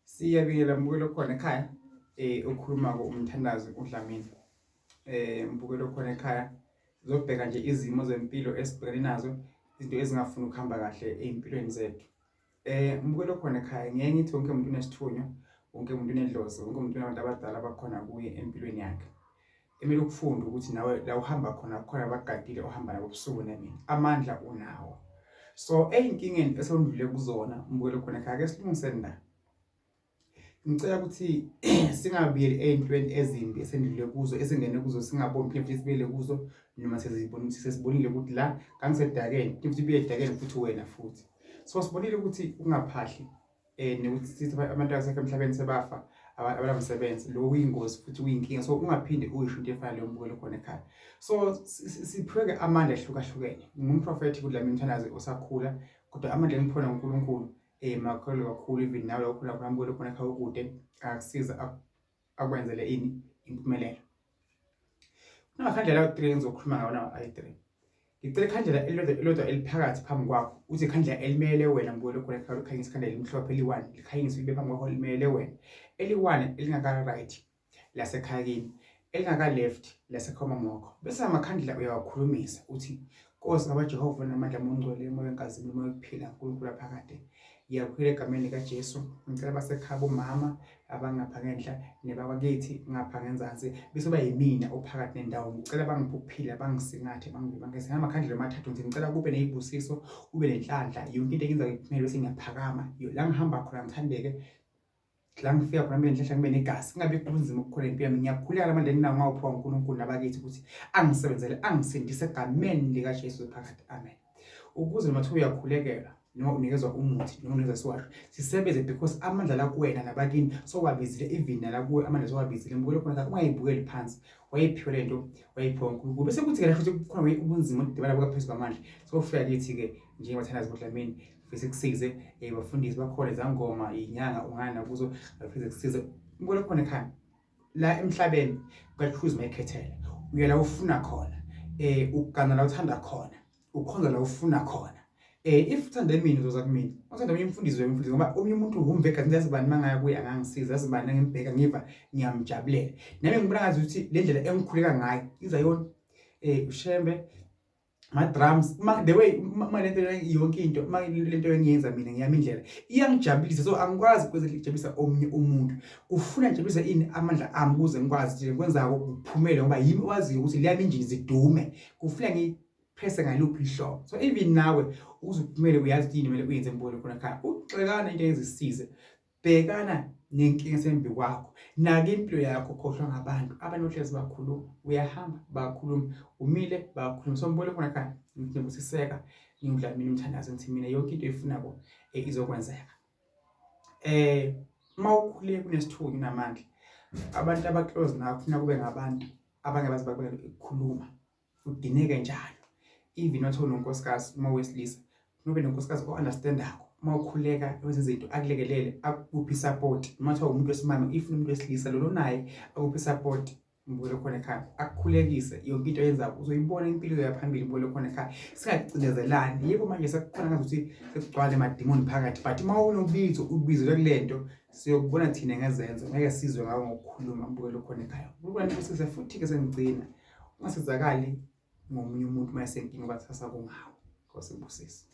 Siyabingelela mbukelo khona ekhaya okhuluma umthandazo uDlamini. Mbukelo khona ekhaya zobheka nje izimo zempilo esibhekene nazo, izinto ezingafuni ukuhamba kahle empilweni zethu. Mbukelo khona ekhaya ngeke ngithi wonke umuntu unesithunywa, wonke umuntu unedlozi, wonke umuntu unabantu abadala abakhona kuye empilweni yakhe. Emele ukufunda ukuthi nawe la uhamba khona khona abagadile ohamba nabo ubusuku nemini. Amandla unawo. So eyinkingeni esondlule kuzona mbukelo khona ekhaya ake silungiseni la. Ngicela ukuthi singabuyeli ey'ntweni ezimbi esendlule kuzo, esingene kuzo singaboni futhi sibuyele kuzo noma sesibonile ukuthi la kangisedakeni futhi ubuye edakeni futhi wena futhi. So sibonile ukuthi ungaphahli nokuthi sithi abantu abasekho emhlabeni sebafa abanamsebenzi, lo kuyingozi futhi kuyinkinga. So ungaphinde uyisho into efana leyo mbukelo khona ekhaya. So siphiwe amandla ahlukahlukene. Ngumprofethi kuDlamini Mthanazi osakhula, kodwa amandla engiphiwe uNkulunkulu makholwa kakhulu even nawe ukhula khona mbukelo khona ekhaya ukude akusiza akwenzele ini impumelelo. Emakhadlela 3 engizokhuluma ngawo nawo i3. Ngicela ikhandlela elilodwa eliphakathi phambi kwakho, uthi ikhandlela elimele wena mbukelo khona ekhaya ukhanyisa ikhandlela elimhlophe eli-1 likhanyisa libe phambi kwakho limele wena. Eli-1 elingaka right lasekhaya kini, elingaka left lasekhoma ngokho. Bese amakhandlela uyawakhulumisa uthi Nkosi ngabaJehova namandla amongcwele emoya enkazini emoya ukuphila uNkulunkulu aphakade. Ngiyakhwela egameni likaJesu, ngicela basekhaya bomama abangapha ngenhla nebakwakithi ngapha ngenzansi bese bayimina ophakathi nendawo. Ngicela bangiphe ukuphila, bangisingathe, bangivibangise ngamakhandlela amathathu. Ngicela kube nezibusiso, ube nenhlanhla, yonke into engenza ngiphumele bese ngiyaphakama. La ngihamba khona ngithandeke, la ngifika khona kube nenhlanhla kube negazi, kungabe kunzima ukukhona impilo yami. Ngiyakhuleka amandla enginawo ngawuphiwa uNkulunkulu nabakithi ukuthi angisebenzele, angisindise egameni likaJesu phakathi. Amen. Ukuze noma thiwa uyakhulekelwa noma unikezwa umuthi noma unikezwa isiwasho, sisebenze because amandla la kuwena nabakini sokwabizile even la kuwe amandla sokwabizile. Mbukelo khona ungayibukeli phansi, wayiphiwe lento wayiphiwa uNkulunkulu. Bese kuthi ke la futhi kukhona ubunzima odibana bukaPhezulu kwamandla. So kufika kithi ke njengabathandazi boDlamini bese kusize bafundisi bakhona izangoma inyanga ungana kuzo bafike kusize. Mbukelo khona ekhaya la emhlabeni uyachoose mayikhethela, uya la ufuna khona, ugana la uthanda khona, ukhonza la ufuna khona. If uthanda mina uzoza kumina, uthanda omunye umfundisi wemfundisi ngoba omunye umuntu umbheka nje asibani mangaya kuye angangisiza, asibani ngembheka ngiva ngiyamjabulela. Nami ngibona ngathi ukuthi le ndlela engikhuleka ngayo iza yona ushembe ma-drums the way lento yonke into lento engiyenza mina ngiyami indlela iyangijabulisa. So angikwazi ukwenza ijabulisa omunye umuntu, ufuna ngijabulisa ini amandla ami ukuze ngikwazi nje kwenzako ukuphumela ngoba yimi owaziyo ukuthi leyami injini zidume, kufuna ngipresse ngaluphi ihlobo. So even nawe ukuze uphumele uyazi ukuthi yini kumele uyenze mbukelo khona ekhaya. Ugxekana into ezisize, bhekana nenkinga esembi kwakho, nake impilo yakho khohlwa ngabantu abanohlezi bakhuluma, uyahamba bakhuluma, umile bakhuluma. So mbukelo khona ekhaya ngibusiseka ngiDlamini Mthanazi ngithi mina yonke into efunako izokwenzeka. Mawukhuleka kunesithunywa namandla, abantu abaclose nawe kufuna kube ngabantu abangabazi ukukhuluma udineke njalo. Even wathi unonkosikazi uma wesilisa nobe nonkosikazi o-understandako, mawukhuleka wenza izinto akulekelele, akuphi support. Noma thiwa umuntu wesimame if umuntu wesilisa lo naye akuphi support mbukelo khona ekhaya, akukhulekise yonke into yenzayo uzoyibona impilo yaphambili mbukelo khona ekhaya. Singacinezelani, yebo manje sekukhona ngazuthi sekugcwala emadimoni phakathi, but mawunobizo ubizo kulento siyokubona thina ngezenzo, ngeke sizwe ngawo ngokukhuluma mbukelo khona ekhaya. UNkulunkulu usize futhi ke sengigcina ungasizakali ngomunye umuntu mayesenkinga bathi sasakungawo. Nkosi ngibusise.